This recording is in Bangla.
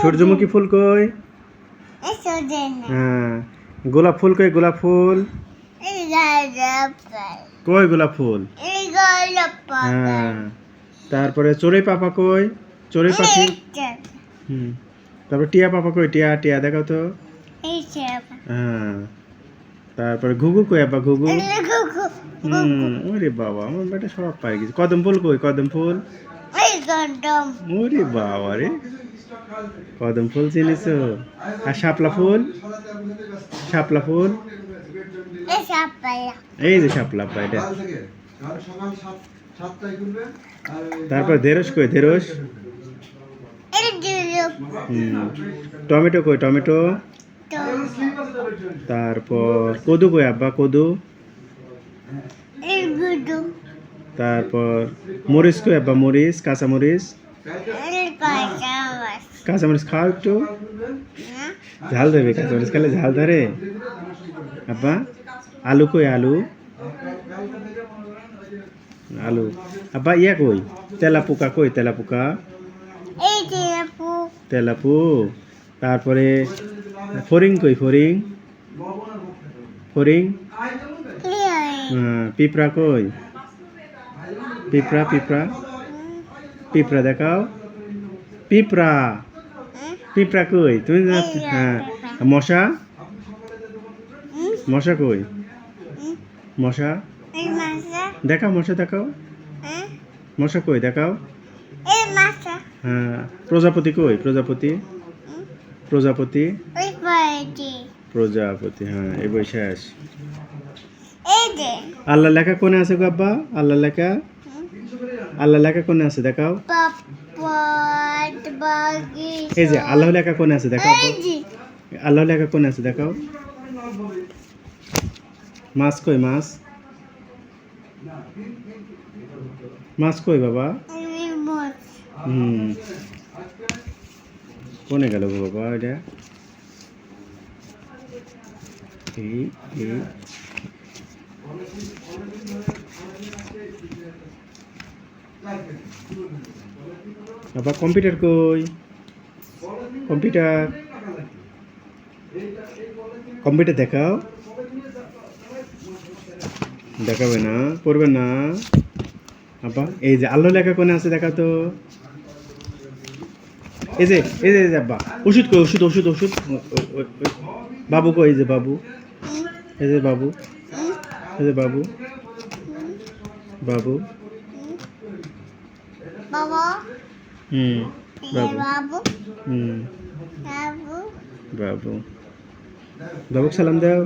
সূর্যমুখী ফুল কই? হ্যাঁ। গোলাপ ফুল কই? গোলাপ ফুল কই? গোলাপ ফুল হ্যাঁ। তারপরে চড়ুই পাপা কই? চড়ুই পাখি হুম। তারপর টিয়া পাপা কই? টিয়া টিয়া দেখাও তো। হ্যাঁ। তারপরে ঘুঘু কই? আব্বা ঘুঘু ওরে বাবা আমার বেটা সব পাই গেছে। কদম ফুল কই? কদম ফুল ওরে বাবা রে, কদম ফুল চিনিস? আর শাপলা ফুল? শাপলা ফুল এই যে শাপলা আপা এটা। তারপর ঢেঁড়স কই? ঢেঁড়স টমেটো কই? টমেটো তারপর কদু কই? আব্বা কদু তারপর মরিচ কই? আব্বা মরিচ কাঁচা মরিচ কাঁচা মরিচ খাও একটু ঝাল দেবে, কাঁচা মরিচ খেলে ঝাল ধরে আব্বা। আলু কই? আলু আলু আব্বা ইয়া কই? তেলাপোকা কই? তেলাপোকা তেলাপু তারপরে ফড়িং কই? ফড়িং ফড়িং পিঁপড়া কই? পিঁপড়া পিঁপড়া পিঁপড়া দেখাও। পিঁপড়া পিঁপড়া কই? তুমি হ্যাঁ। মশা মশা কই? মশা দেখাও, মশা দেখাও। মশা কই? দেখাও। হ্যাঁ। প্রজাপতি কই? প্রজাপতি প্রজাপতি প্রজাপতি হ্যাঁ। এই বই শেষ। আল্লাহ লেখা কোনে আছে গো আব্বা? আল্লাহ লেখা আল্লাহ লেখা কোনে আছে দেখাও। এই যে আল্লাহ লেখা কোনে আছে দেখাও। আল্লাহ লেখা কোনে আছে দেখাও। মাছ কই? মাছ মাছ কই বাবা? কোনে গেল গো বাবা এটা? এই বাবা কম্পিউটার কই? কম্পিউটার কম্পিউটার দেখাও। দেখাবে না? পড়বে না আব্বা? এই যে আল্লাহ লেখা কোনে আছে দেখা তো। এই যে এই যে আব্বা ওষুধ কই? ওষুধ ওষুধ ওষুধ বাবু কই? এই যে বাবু এই যে বাবু এই যে বাবু বাবু বাবু বাবু বাবুকে সালাম দাও।